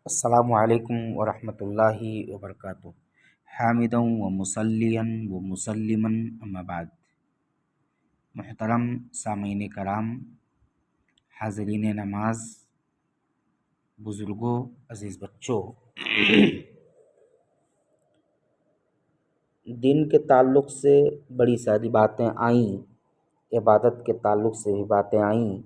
السلام علیکم ورحمۃ اللہ وبرکاتہ۔ حامدا و مسلیا و مسلما اما بعد۔ محترم سامعین کرام، حاضرین نماز، بزرگوں، عزیز بچوں، دین کے تعلق سے بڑی ساری باتیں آئیں، عبادت کے تعلق سے بھی باتیں آئیں،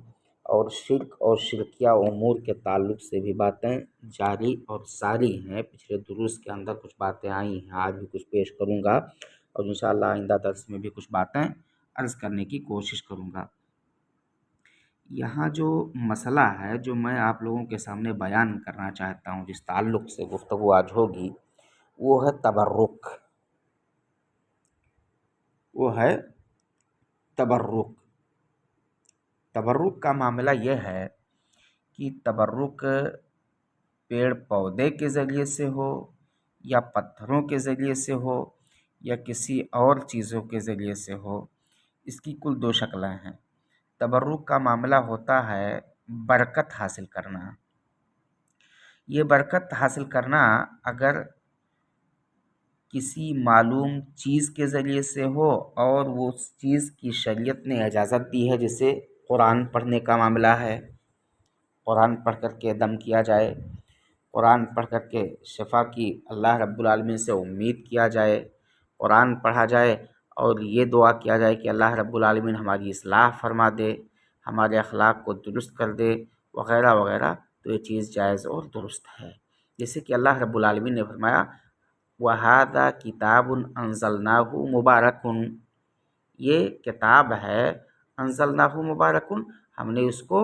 اور شرک اور شرکیہ امور کے تعلق سے بھی باتیں جاری اور ساری ہیں۔ پچھلے دروس کے اندر کچھ باتیں آئی ہیں، آج بھی کچھ پیش کروں گا، اور انشاءاللہ آئندہ درس میں بھی کچھ باتیں عرض کرنے کی کوشش کروں گا۔ یہاں جو مسئلہ ہے جو میں آپ لوگوں کے سامنے بیان کرنا چاہتا ہوں، جس تعلق سے گفتگو آج ہوگی، وہ ہے تبرک۔ تبرک کا معاملہ یہ ہے کہ تبرک پیڑ پودے کے ذریعے سے ہو، یا پتھروں کے ذریعے سے ہو، یا کسی اور چیزوں کے ذریعے سے ہو، اس کی کل دو شکلیں ہیں۔ تبرک کا معاملہ ہوتا ہے برکت حاصل کرنا۔ یہ برکت حاصل کرنا اگر کسی معلوم چیز کے ذریعے سے ہو، اور وہ اس چیز کی شریعت نے اجازت دی ہے، جیسے قرآن پڑھنے کا معاملہ ہے، قرآن پڑھ کر کے دم کیا جائے، قرآن پڑھ کر کے شفا کی اللہ رب العالمین سے امید کیا جائے، قرآن پڑھا جائے اور یہ دعا کیا جائے کہ اللہ رب العالمین ہماری اصلاح فرما دے، ہمارے اخلاق کو درست کر دے، وغیرہ وغیرہ، تو یہ چیز جائز اور درست ہے۔ جیسے کہ اللہ رب العالمین نے فرمایا وَهَذَا كِتَابٌ أَنزَلْنَاهُ مُبَارَكٌ، یہ کتاب ہے انزلناہ مبارکن، ہم نے اس کو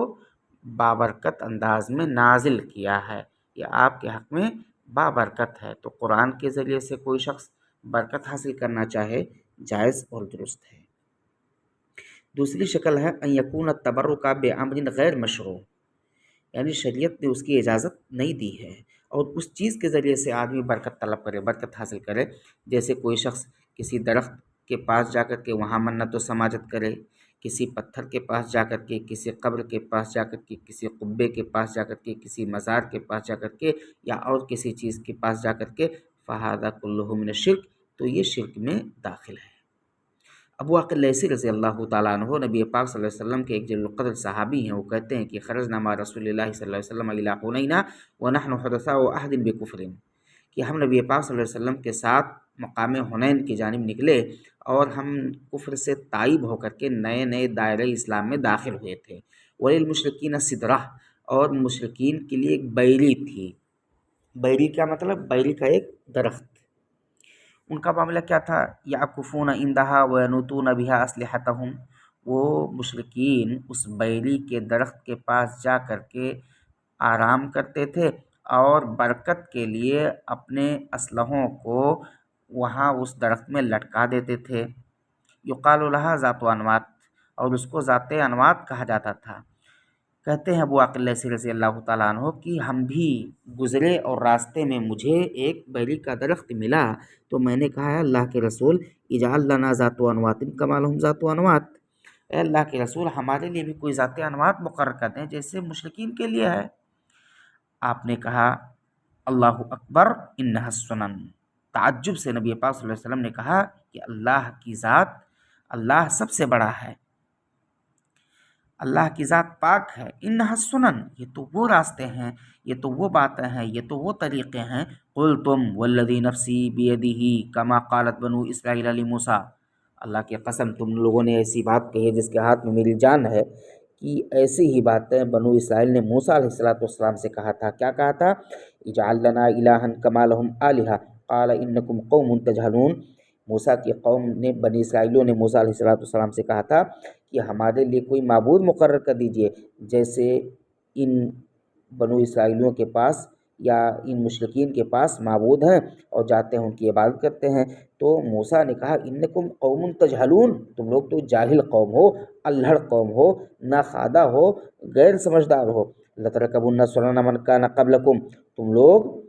بابرکت انداز میں نازل کیا ہے، یہ آپ کے حق میں بابرکت ہے۔ تو قرآن کے ذریعے سے کوئی شخص برکت حاصل کرنا چاہے، جائز اور درست ہے۔ دوسری شکل ہے ان یکون التبرک بامر غیر مشروع، یعنی شریعت نے اس کی اجازت نہیں دی ہے، اور اس چیز کے ذریعے سے آدمی برکت طلب کرے، برکت حاصل کرے، جیسے کوئی شخص کسی درخت کے پاس جا کر کے وہاں منت و سماجت کرے، کسی پتھر کے پاس جا کر کے، کسی قبر کے پاس جا کر کے، کسی قبے کے پاس جا کر کے، کسی مزار کے پاس جا کر کے، یا اور کسی چیز کے پاس جا کر کے، فہذا کلہ من الشرک، تو یہ شرک میں داخل ہے۔ ابو عاقل لیثی رضی اللہ تعالیٰ عنہ نبی پاک صلی اللہ علیہ وسلم کے ایک جلیل القدر صحابی ہیں، وہ کہتے ہیں کہ خرجنا مع رسول اللہ صلی اللہ علیہ وسلم الی حنین ونحن حدثاء عہد بکفر، کہ ہم نبی پاک صلی اللہ علیہ وسلم کے ساتھ مقام حنین کی جانب نکلے، اور ہم کفر سے تائب ہو کر کے نئے نئے دائرہ اسلام میں داخل ہوئے تھے۔ وللمشرکین صدرہ، اور مشرکین کے لیے ایک بیری تھی۔ بیری کا مطلب بیری کا ایک درخت۔ ان کا معاملہ کیا تھا؟ یعکفون عندہا وینوتون بہا اسلحتہم، وہ مشرکین اس بیری کے درخت کے پاس جا کر کے آرام کرتے تھے، اور برکت کے لیے اپنے اسلحوں کو وہاں اس درخت میں لٹکا دیتے تھے۔ یقال لہا ذات انوات، اور اس کو ذات انوات کہا جاتا تھا۔ کہتے ہیں ابو عاقل لیثی رضی اللہ تعالیٰ عنہ کہ ہم بھی گزرے، اور راستے میں مجھے ایک بیری کا درخت ملا، تو میں نے کہا اللہ کے رسول اجعل لنا ذات انوات کما لہم ذات انوات، اے اللہ کے رسول ہمارے لیے بھی کوئی ذات انوات مقرر کر دیں جیسے مشرکین کے لیے ہے۔ آپ نے کہا اللہ اکبر انہا السنن، تعجب سے نبی پاک صلی اللہ علیہ وسلم نے کہا کہ اللہ کی ذات، اللہ سب سے بڑا ہے، اللہ کی ذات پاک ہے۔ انہا السنن، یہ تو وہ راستے ہیں، یہ تو وہ باتیں ہیں، یہ تو وہ طریقے ہیں۔ قلتم والذی نفسی بیدہ کما قالت بنو اسرائیل لموسیٰ، اللہ کی قسم تم لوگوں نے ایسی بات کہی ہے جس کے ہاتھ میں میری جان ہے، کہ ایسی ہی باتیں بنو اسرائیل نے موسیٰ علیہ السلام سے کہا تھا۔ کیا کہا تھا؟ اجعل لنا الہا کما لہم آلہہ قال انکم قوم تجہلون، موسیٰ کی قوم نے، بنی اسرائیلوں نے موسیٰ علیہ السلام سے کہا تھا کہ ہمارے لیے کوئی معبود مقرر کر دیجئے، جیسے ان بنو اسرائیلیوں کے پاس یا ان مشرکین کے پاس معبود ہیں، اور جاتے ہیں ان کی عبادت کرتے ہیں۔ تو موسیٰ نے کہا انکم قوم تجہلون، تم لوگ تو جاہل قوم ہو، الہڑ قوم ہو، ناخادہ ہو، غیر سمجھدار ہو۔ لترکبن سنن من کان قبلکم، تم لوگ،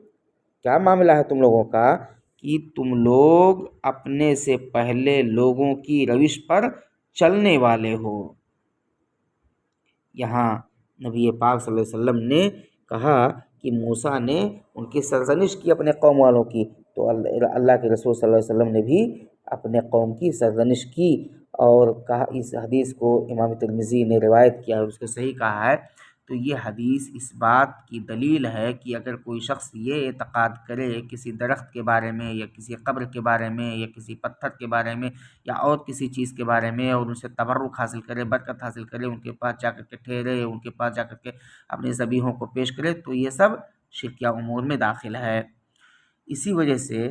کیا معاملہ ہے تم لوگوں کا کہ تم لوگ اپنے سے پہلے لوگوں کی روش پر چلنے والے ہو۔ یہاں نبی پاک صلی اللہ علیہ وسلم نے کہا کہ موسیٰ نے ان کی سرزنش کی اپنے قوم والوں کی، تو اللہ کے رسول صلی اللہ علیہ وسلم نے بھی اپنے قوم کی سرزنش کی، اور کہا، اس حدیث کو امام ترمذی نے روایت کیا ہے، اس کو صحیح کہا ہے۔ تو یہ حدیث اس بات کی دلیل ہے کہ اگر کوئی شخص یہ اعتقاد کرے کسی درخت کے بارے میں یا کسی قبر کے بارے میں یا کسی پتھر کے بارے میں یا اور کسی چیز کے بارے میں، اور ان سے تبرک حاصل کرے، برکت حاصل کرے، ان کے پاس جا کر کے ٹھہرے، ان کے پاس جا کر کے اپنے ذبیحوں کو پیش کرے، تو یہ سب شرکیہ امور میں داخل ہے۔ اسی وجہ سے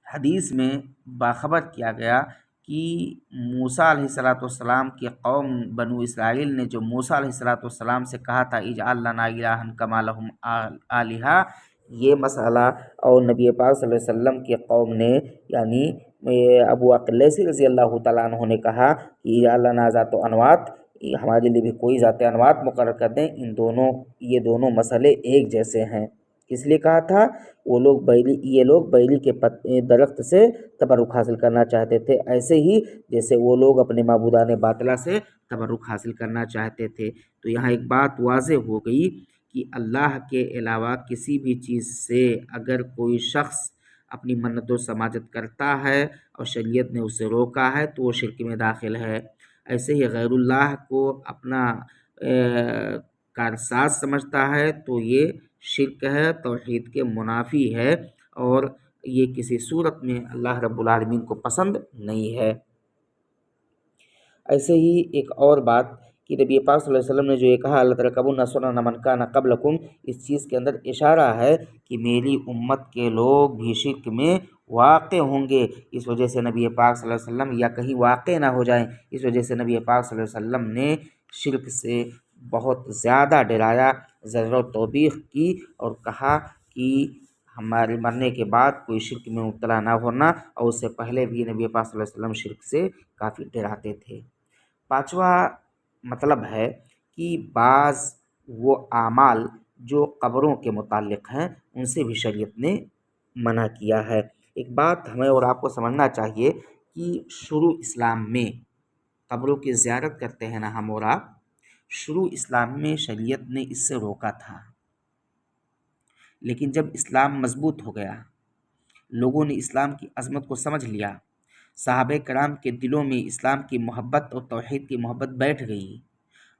حدیث میں باخبر کیا گیا کہ موسیٰ علیہ السلام کی قوم بنو اسرائیل نے جو موسیٰ علیہ السلام سے کہا تھا اجعل لنا الہا کما لہم آلہہ، یہ مسئلہ، اور نبی پاک صلی اللہ علیہ وسلم کی قوم نے یعنی ابو عقیل رضی اللہ تعالیٰ عنہ نے کہا کہ اجعل لنا ذات انوات، ہمارے لیے بھی کوئی ذات انوات مقرر کر دیں۔ یہ دونوں مسئلے ایک جیسے ہیں۔ کس لیے کہا تھا؟ یہ لوگ بیلی کے درخت سے تبرک حاصل کرنا چاہتے تھے، ایسے ہی جیسے وہ لوگ اپنے معبودان باطلہ سے تبرک حاصل کرنا چاہتے تھے۔ تو یہاں ایک بات واضح ہو گئی کہ اللہ کے علاوہ کسی بھی چیز سے اگر کوئی شخص اپنی منت و سماجت کرتا ہے اور شریعت نے اسے روکا ہے تو وہ شرک میں داخل ہے۔ ایسے ہی غیر اللہ کو اپنا کارساز سمجھتا ہے تو یہ شرک ہے، توحید کے منافی ہے، اور یہ کسی صورت میں اللہ رب العالمین کو پسند نہیں ہے۔ ایسے ہی ایک اور بات کہ نبی پاک صلی اللہ علیہ وسلم نے جو یہ کہا اللہ ترکبن سنن من کان قبلکم، اس چیز کے اندر اشارہ ہے کہ میری امت کے لوگ بھی شرک میں واقع ہوں گے، اس وجہ سے نبی پاک صلی اللہ علیہ وسلم یا کہیں واقع نہ ہو جائیں، اس وجہ سے نبی پاک صلی اللہ علیہ وسلم نے شرک سے بہت زیادہ ڈرایا، زجر و توبیخ کی، اور کہا کہ ہمارے مرنے کے بعد کوئی شرک میں مبتلا نہ ہونا، اور اس سے پہلے بھی نبی پاک صلی اللہ علیہ وسلم شرک سے کافی ڈراتے تھے۔ پانچواں مطلب ہے کہ بعض وہ اعمال جو قبروں کے متعلق ہیں ان سے بھی شریعت نے منع کیا ہے۔ ایک بات ہمیں اور آپ کو سمجھنا چاہیے کہ شروع اسلام میں قبروں کی زیارت کرتے ہیں نا ہم اور آپ، شروع اسلام میں شریعت نے اس سے روکا تھا، لیکن جب اسلام مضبوط ہو گیا، لوگوں نے اسلام کی عظمت کو سمجھ لیا، صحابہ کرام کے دلوں میں اسلام کی محبت اور توحید کی محبت بیٹھ گئی،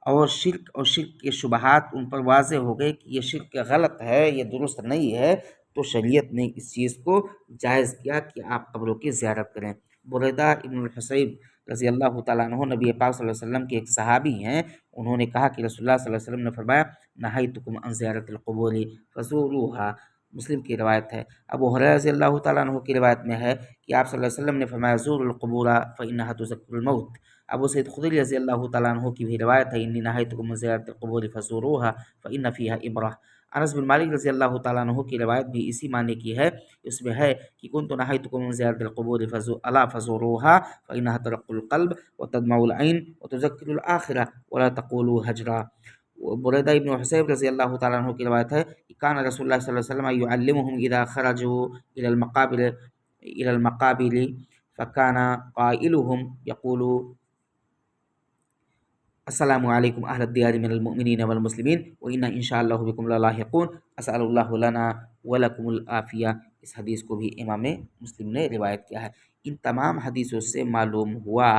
اور شرک کے شبہات ان پر واضح ہو گئے کہ یہ شرک غلط ہے، یہ درست نہیں ہے، تو شریعت نے اس چیز کو جائز کیا کہ آپ قبروں کی زیارت کریں۔ بریدہ ابن الحصیب رضی اللہ تعالیٰ عنہ نبی پاک صلی اللہ علیہ وسلم کے ایک صحابی ہیں، انہوں نے کہا کہ رسول اللہ صلی اللہ علیہ وسلم نے فرمایا نہیتکم عن زیارت القبور فزوروها، مسلم کی روایت ہے۔ ابو ہریرہ رضی اللہ تعالیٰ عنہ کی روایت میں ہے کہ آپ صلی اللہ علیہ وسلم نے فرمایا زور القبور فإنها تذکر الموت۔ ابو سعید خدری رضی اللہ تعالیٰ عنہ کی بھی روایت ہے انی نہیتکم عن زیارت القبور فزوروها فإن فيها عبرہ۔ انس بن مالک رضی اللہ تعالیٰ عنہ کی روایت بھی اسی معنی کی ہے، اس میں ہے کہ کنت نہیتکم عن زیارت القبور الا فزوروها فإنها ترق القلب وتدمع العین وتذکر الآخرہ ولا تقولوا ہجرا۔ بریدہ ابن حصیب رضی اللہ تعالیٰ عنہ کی روایت ہے کہ کان رسول اللہ صلی اللہ علیہ وسلم يعلمهم اذا خرجوا الى المقابر فكان قائلهم يقول السلام علیکم اہل الدیار من المؤمنین والمسلمین وإنا ان شاء اللہ بكم للاحقون اسأل اللہ لنا ولکم العافیہ۔ اس حدیث کو بھی امام مسلم نے روایت کیا ہے۔ ان تمام حدیثوں سے معلوم ہوا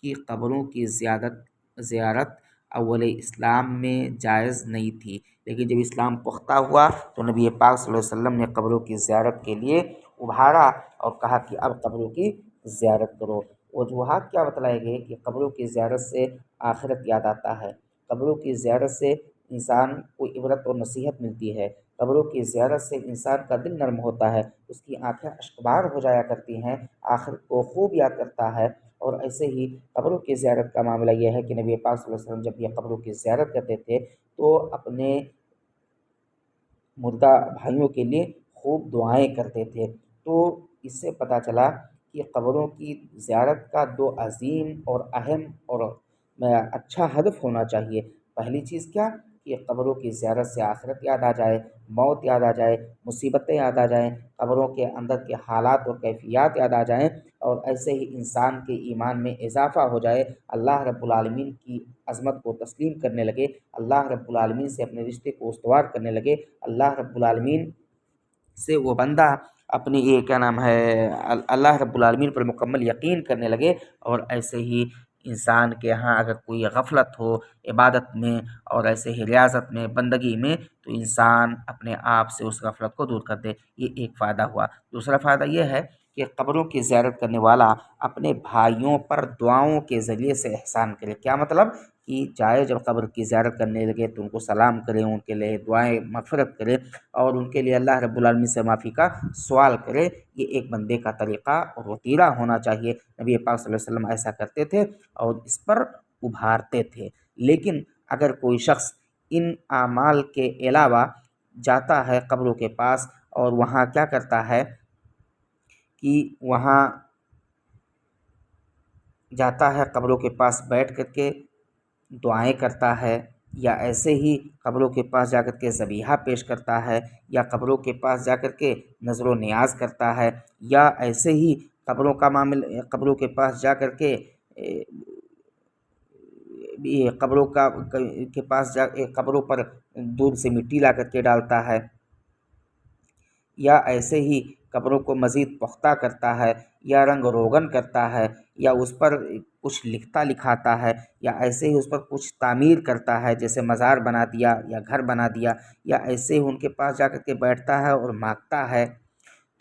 کہ قبروں کی زیارت اول اسلام میں جائز نہیں تھی، لیکن جب اسلام پختہ ہوا تو نبی پاک صلی اللہ علیہ وسلم نے قبروں کی زیارت کے لیے ابھارا اور کہا کہ اب قبروں کی زیارت کرو۔ وجوہات کیا بتلائے گئے کہ قبروں کی زیارت سے آخرت یاد آتا ہے، قبروں کی زیارت سے انسان کو عبرت اور نصیحت ملتی ہے، قبروں کی زیارت سے انسان کا دل نرم ہوتا ہے، اس کی آنکھیں اشکبار ہو جایا کرتی ہیں، آخرت کو خوب یاد کرتا ہے۔ اور ایسے ہی قبروں کی زیارت کا معاملہ یہ ہے کہ نبی پاک صلی اللہ علیہ وسلم جب یہ قبروں کی زیارت کرتے تھے تو اپنے مردہ بھائیوں کے لیے خوب دعائیں کرتے تھے۔ تو اس سے پتہ چلا کہ قبروں کی زیارت کا دو عظیم اور اہم اور اچھا ہدف ہونا چاہیے۔ پہلی چیز کیا کہ کہ قبروں کی زیارت سے آخرت یاد آ جائے، موت یاد آ جائے، مصیبتیں یاد آ جائیں، قبروں کے اندر کے حالات اور کیفیات یاد آ جائیں، اور ایسے ہی انسان کے ایمان میں اضافہ ہو جائے، اللہ رب العالمین کی عظمت کو تسلیم کرنے لگے، اللہ رب العالمین سے اپنے رشتے کو استوار کرنے لگے، اللہ رب العالمین سے وہ بندہ اپنی یہ کیا نام ہے اللہ رب العالمین پر مکمل یقین کرنے لگے۔ اور ایسے ہی انسان کے ہاں اگر کوئی غفلت ہو عبادت میں اور ایسے ہی ریاضت میں بندگی میں، تو انسان اپنے آپ سے اس غفلت کو دور کر دے، یہ ایک فائدہ ہوا۔ دوسرا فائدہ یہ ہے کہ قبروں کی زیارت کرنے والا اپنے بھائیوں پر دعاؤں کے ذریعے سے احسان کرے۔ کیا مطلب کہ جائے جب قبر کی زیارت کرنے لگے تو ان کو سلام کرے، ان کے لیے دعائیں مغفرت کرے اور ان کے لیے اللہ رب العالمین سے معافی کا سوال کرے۔ یہ ایک بندے کا طریقہ اور وتیرہ ہونا چاہیے۔ نبی پاک صلی اللہ علیہ وسلم ایسا کرتے تھے اور اس پر ابھارتے تھے۔ لیکن اگر کوئی شخص ان اعمال کے علاوہ جاتا ہے قبروں کے پاس اور وہاں کیا کرتا ہے کہ وہاں جاتا ہے قبروں کے پاس بیٹھ کر کے دعائیں کرتا ہے، یا ایسے ہی قبروں کے پاس جا کر کے ذبیحہ پیش کرتا ہے، یا قبروں کے پاس جا کر کے نظر و نیاز کرتا ہے، یا ایسے ہی قبروں کے پاس جا کر کے قبروں پر دور سے مٹی لا کر کے ڈالتا ہے، یا ایسے ہی قبروں کو مزید پختہ کرتا ہے، یا رنگ روغن کرتا ہے، یا اس پر کچھ لکھتا لکھاتا ہے، یا ایسے ہی اس پر کچھ تعمیر کرتا ہے، جیسے مزار بنا دیا یا گھر بنا دیا، یا ایسے ہی ان کے پاس جا کر کے بیٹھتا ہے اور مانگتا ہے،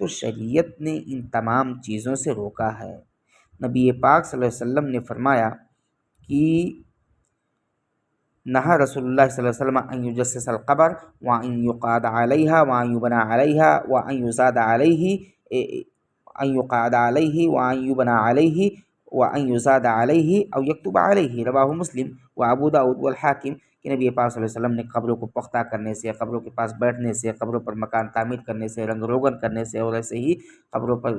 تو شریعت نے ان تمام چیزوں سے روکا ہے۔ نبی پاک صلی اللہ علیہ وسلم نے فرمایا کہ نہا رسول اللہ صلی اللہ علیہ وسلم ان یجسس القبر وان یقعد علیہا وان یبنى علیہا وان یزاد علیہ ان یقعد علیہ وان یبنى علیہ وان یزاد علیہ او یکتب علیہ، رواہ مسلم و ابو داؤد والحاکم، کہ نبی پاک صلی اللہ علیہ وسلم نے قبروں کو پختہ کرنے سے، قبروں کے پاس بیٹھنے سے، قبروں پر مکان تعمیر کرنے سے، رنگ روغن کرنے سے، اور ایسے ہی قبروں پر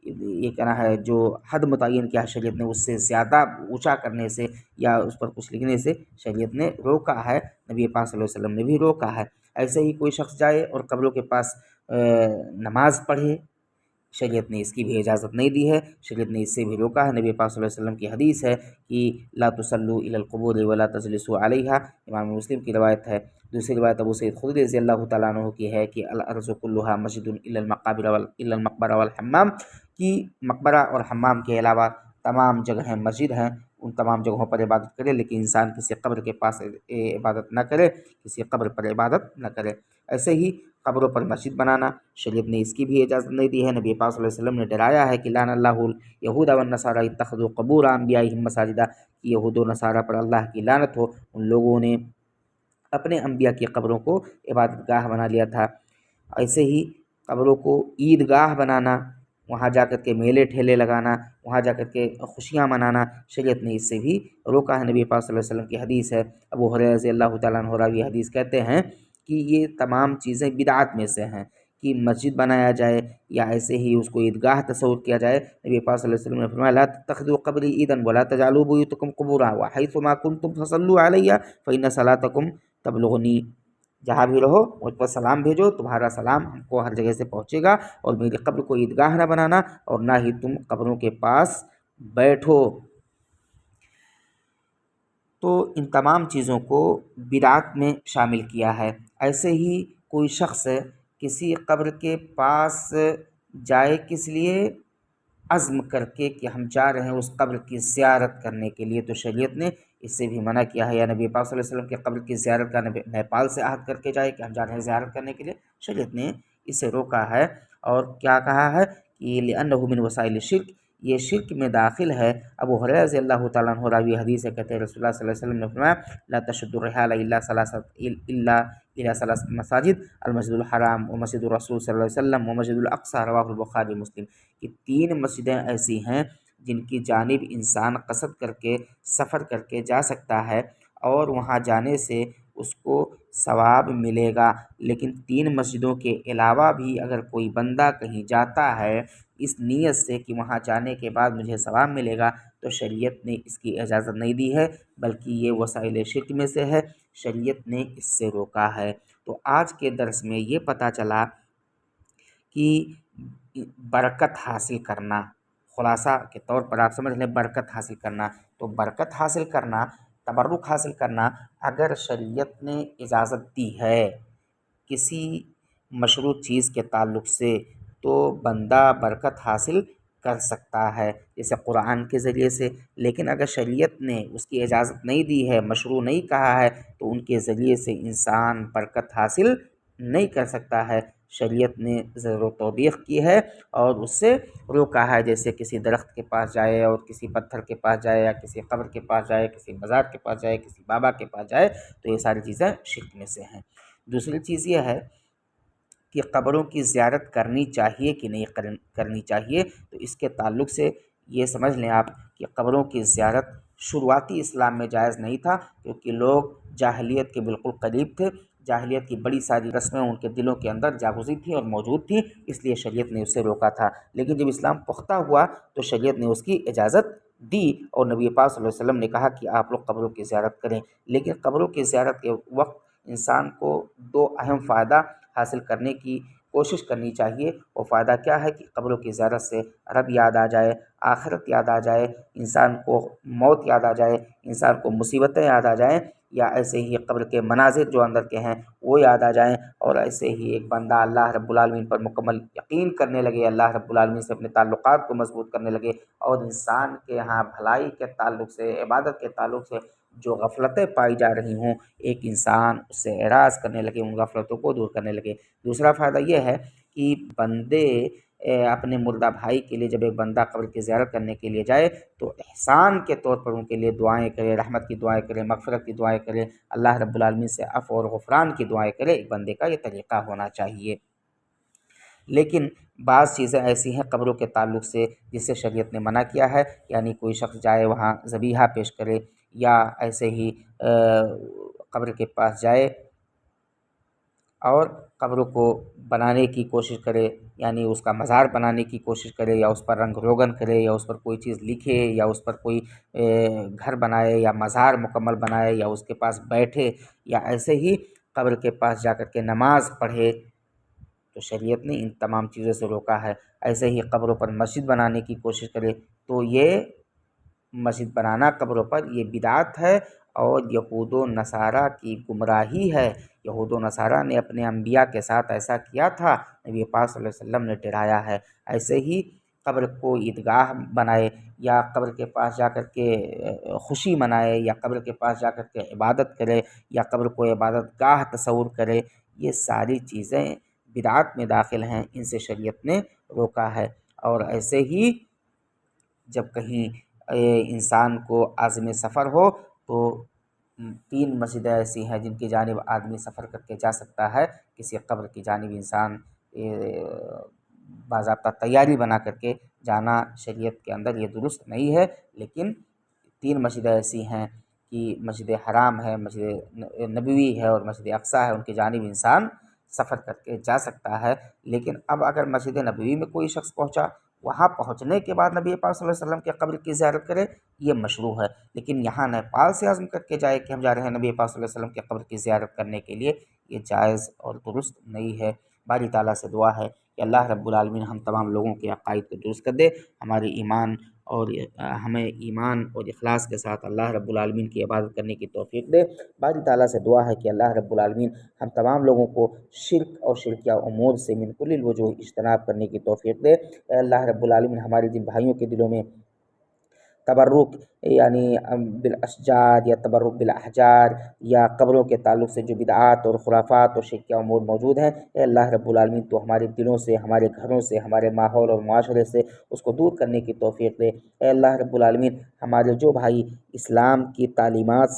یہ کہنا ہے جو حد متعین کیا شریعت نے اس سے زیادہ اونچا کرنے سے یا اس پر کچھ لکھنے سے شریعت نے روکا ہے، نبی پاک صلی اللہ علیہ وسلم نے بھی روکا ہے۔ ایسے ہی کوئی شخص جائے اور قبروں کے پاس نماز پڑھے، شریعت نے اس کی بھی اجازت نہیں دی ہے، شریعت نے اس سے بھی روکا ہے۔ نبی پاک صلی اللہ علیہ وسلم کی حدیث ہے کہ لا تصلوا الی القبور ولا تجلسوا علیہا، امام مسلم کی روایت ہے۔ دوسری روایت ابو سعید خدری رضی اللہ تعالیٰ عنہ کی ہے کہ الارض کلھا مسجد الا المقبرہ والحمام، کہ مقبرہ اور حمام کے علاوہ تمام جگہیں مسجد ہیں، ان تمام جگہوں پر عبادت کرے، لیکن انسان کسی قبر کے پاس عبادت نہ کرے، کسی قبر پر عبادت نہ کرے۔ ایسے ہی قبروں پر مسجد بنانا شریعت نے اس کی بھی اجازت نہیں دی ہے۔ نبی پاک صلی اللہ علیہ وسلم نے ڈرایا ہے کہ لعن اللہ الیہود والنصارى اتخذوا قبور انبیائہم مساجدا، کہ یہود و نصارہ پر اللہ کی لعنت ہو، ان لوگوں نے اپنے انبیاء کی قبروں کو عبادت گاہ بنا لیا تھا۔ ایسے ہی قبروں کو عید گاہ بنانا، وہاں جا کر کے میلے ٹھیلے لگانا، وہاں جا کر کے خوشیاں منانا، شریعت نے اس سے بھی روکا ہے۔ نبی پاک صلی اللہ علیہ وسلم کی حدیث ہے، ابو ہریرہ رضی اللہ تعالیٰ عنہ راوی حدیث کہتے ہیں کہ یہ تمام چیزیں بدعات میں سے ہیں، کہ مسجد بنایا جائے یا ایسے ہی اس کو عیدگاہ تصور کیا جائے۔ نبی پاک صلی اللہ علیہ وسلم نے فرمایا لا تتخذوا قبری عیدا ولا تجعلوا بیوتکم قبورا وحیثما کنتم فصلوا علی فإن صلاتکم تبلغنی، جہاں بھی رہو مجھ پر سلام بھیجو، تمہارا سلام ہم کو ہر جگہ سے پہنچے گا، اور میری قبر کو عیدگاہ نہ بنانا اور نہ ہی تم قبروں کے پاس بیٹھو۔ تو ان تمام چیزوں کو بدعات میں شامل کیا ہے۔ ایسے ہی کوئی شخص کسی قبر کے پاس جائے کس لیے، عزم کر کے کہ ہم جا رہے ہیں اس قبر کی زیارت کرنے کے لیے، تو شریعت نے اس سے بھی منع کیا ہے۔ یا نبی پاک صلی اللہ علیہ وسلم کے قبر کی زیارت کا نیپال سے عہد کر کے جائے کہ ہم جا رہے ہیں زیارت کرنے کے لیے، شریعت نے اسے روکا ہے۔ اور کیا کہا ہے کہ لأنہ من وسائل الشرک، یہ شرک میں داخل ہے۔ ابو ہریرہ رضی اللہ تعالیٰ عنہ راوی حدیث ہے، کہتے ہیں رسول اللہ صلی اللہ علیہ وسلم نے فرمایا لا تشد الرحال الا الى ثلاث مساجد، المسجد الحرام ومسجد الرسول صلی اللہ علیہ وسلم ومسجد الاقصی، رواہ البخاری مسلم، کہ 3 مسجدیں ایسی ہیں جن کی جانب انسان قصد کر کے سفر کر کے جا سکتا ہے اور وہاں جانے سے اس کو ثواب ملے گا، لیکن 3 مسجدوں کے علاوہ بھی اگر کوئی بندہ کہیں جاتا ہے اس نیت سے کہ وہاں جانے کے بعد مجھے ثواب ملے گا، تو شریعت نے اس کی اجازت نہیں دی ہے، بلکہ یہ وسائل شرک میں سے ہے، شریعت نے اس سے روکا ہے۔ تو آج کے درس میں یہ پتہ چلا کہ برکت حاصل کرنا، خلاصہ کے طور پر آپ سمجھ لیں برکت حاصل کرنا، تو برکت حاصل کرنا، تبرک حاصل کرنا اگر شریعت نے اجازت دی ہے کسی مشروط چیز کے تعلق سے تو بندہ برکت حاصل کر سکتا ہے، جیسے قرآن کے ذریعے سے۔ لیکن اگر شریعت نے اس کی اجازت نہیں دی ہے، مشروع نہیں کہا ہے، تو ان کے ذریعے سے انسان برکت حاصل نہیں کر سکتا ہے۔ شریعت نے زیر و توبیخ کی ہے اور اس سے روکا ہے، جیسے کسی درخت کے پاس جائے اور کسی پتھر کے پاس جائے، یا کسی قبر کے پاس جائے، کسی مزار کے پاس جائے، کسی بابا کے پاس جائے، تو یہ ساری چیزیں شرک میں سے ہیں۔ دوسری چیز یہ ہے کہ قبروں کی زیارت کرنی چاہیے کہ نہیں کرنی چاہیے، تو اس کے تعلق سے یہ سمجھ لیں آپ کہ قبروں کی زیارت شروعاتی اسلام میں جائز نہیں تھا، کیونکہ لوگ جاہلیت کے بالکل قریب تھے، جاہلیت کی بڑی ساری رسمیں ان کے دلوں کے اندر جاگزی تھیں اور موجود تھیں، اس لیے شریعت نے اسے روکا تھا۔ لیکن جب اسلام پختہ ہوا تو شریعت نے اس کی اجازت دی، اور نبی پاک صلی اللہ علیہ وسلم نے کہا کہ آپ لوگ قبروں کی زیارت کریں۔ لیکن قبروں کی زیارت کے وقت انسان کو دو اہم فائدہ حاصل کرنے کی کوشش کرنی چاہیے۔ وہ فائدہ کیا ہے کہ قبروں کی زیارت سے رب یاد آ جائے، آخرت یاد آ جائے، انسان کو موت یاد آ جائے، انسان کو مصیبتیں یاد آ جائیں، یا ایسے ہی قبر کے مناظر جو اندر کے ہیں وہ یاد آ جائیں، اور ایسے ہی ایک بندہ اللہ رب العالمین پر مکمل یقین کرنے لگے، اللہ رب العالمین سے اپنے تعلقات کو مضبوط کرنے لگے، اور انسان کے ہاں بھلائی کے تعلق سے، عبادت کے تعلق سے جو غفلتیں پائی جا رہی ہوں، ایک انسان اس سے اعراض کرنے لگے، ان غفلتوں کو دور کرنے لگے۔ دوسرا فائدہ یہ ہے کہ بندے اپنے مردہ بھائی کے لیے، جب ایک بندہ قبر کی زیارت کرنے کے لیے جائے تو احسان کے طور پر ان کے لیے دعائیں کرے، رحمت کی دعائیں کرے، مغفرت کی دعائیں کرے، اللہ رب العالمین سے عفو اور غفران کی دعائیں کرے۔ ایک بندے کا یہ طریقہ ہونا چاہیے۔ لیکن بعض چیزیں ایسی ہیں قبروں کے تعلق سے جس سے شریعت نے منع کیا ہے، یعنی کوئی شخص جائے وہاں ذبیحہ پیش کرے، یا ایسے ہی قبر کے پاس جائے اور قبر کو بنانے کی کوشش کرے، یعنی اس کا مزار بنانے کی کوشش کرے، یا اس پر رنگ روگن کرے، یا اس پر کوئی چیز لکھے، یا اس پر کوئی گھر بنائے یا مزار مکمل بنائے، یا اس کے پاس بیٹھے، یا ایسے ہی قبر کے پاس جا کر کے نماز پڑھے، تو شریعت نے ان تمام چیزوں سے روکا ہے۔ ایسے ہی قبروں پر مسجد بنانے کی کوشش کرے تو یہ مسجد بنانا قبروں پر یہ بدعت ہے اور یہود و نصارہ کی گمراہی ہے۔ یہود و نصارہ نے اپنے انبیاء کے ساتھ ایسا کیا تھا، نبی پاک صلی اللہ علیہ وسلم نے ڈرایا ہے۔ ایسے ہی قبر کو عیدگاہ بنائے، یا قبر کے پاس جا کر کے خوشی منائے، یا قبر کے پاس جا کر کے عبادت کرے، یا قبر کو عبادت گاہ تصور کرے، یہ ساری چیزیں بدعات میں داخل ہیں، ان سے شریعت نے روکا ہے۔ اور ایسے ہی جب کہیں انسان کو عازم سفر ہو تو 3 مسجدیں ایسی ہیں جن کی جانب آدمی سفر کر کے جا سکتا ہے۔ کسی قبر کی جانب انسان باضابطہ تیاری بنا کر کے جانا شریعت کے اندر یہ درست نہیں ہے، لیکن 3 مسجدیں ایسی ہیں کہ مسجد حرام ہے، مسجد نبوی ہے اور مسجد اقصی ہے، ان کی جانب انسان سفر کر کے جا سکتا ہے۔ لیکن اب اگر مسجد نبوی میں کوئی شخص پہنچا، وہاں پہنچنے کے بعد نبی پاک صلی اللہ علیہ وسلم کے قبر کی زیارت کرے، یہ مشروع ہے۔ لیکن یہاں نیپال سے عزم کر کے جائے کہ ہم جا رہے ہیں نبی پاک صلی اللہ علیہ وسلم کے قبر کی زیارت کرنے کے لیے، یہ جائز اور درست نہیں ہے۔ باری تعالیٰ سے دعا ہے کہ اللہ رب العالمین ہم تمام لوگوں کے عقائد کو درست کر دے، ہمارے ایمان اور ہمیں ایمان اور اخلاص کے ساتھ اللہ رب العالمین کی عبادت کرنے کی توفیق دے۔ باری تعالیٰ سے دعا ہے کہ اللہ رب العالمین ہم تمام لوگوں کو شرک اور شرکیہ امور سے من کل الوجوہ اجتناب کرنے کی توفیق دے۔ اے اللہ رب العالمین ہمارے جن بھائیوں کے دلوں میں تبرک یعنی بالاشجار یا تبرک بالاحجار یا قبروں کے تعلق سے جو بدعات اور خرافات اور شرکیہ امور موجود ہیں، اے اللہ رب العالمین تو ہمارے دلوں سے، ہمارے گھروں سے، ہمارے ماحول اور معاشرے سے اس کو دور کرنے کی توفیق دے۔ اے اللہ رب العالمین ہمارے جو بھائی اسلام کی تعلیمات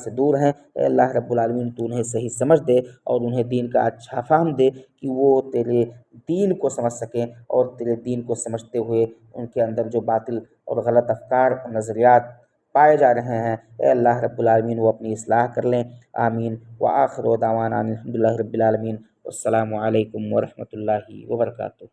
سے دور ہیں، اے اللہ رب العالمین تو انہیں صحیح سمجھ دے اور انہیں دین کا اچھا فہم دے کہ وہ تیرے دین کو سمجھ سکیں، اور تیرے دین کو سمجھتے ہوئے ان کے اندر جو باطل اور غلط افکار اور نظریات پائے جا رہے ہیں، اے اللہ رب العالمین وہ اپنی اصلاح کر لیں۔ آمین۔ وآخر دعوانا الحمدللہ رب العالمین۔ السلام علیکم ورحمۃ اللہ وبرکاتہ۔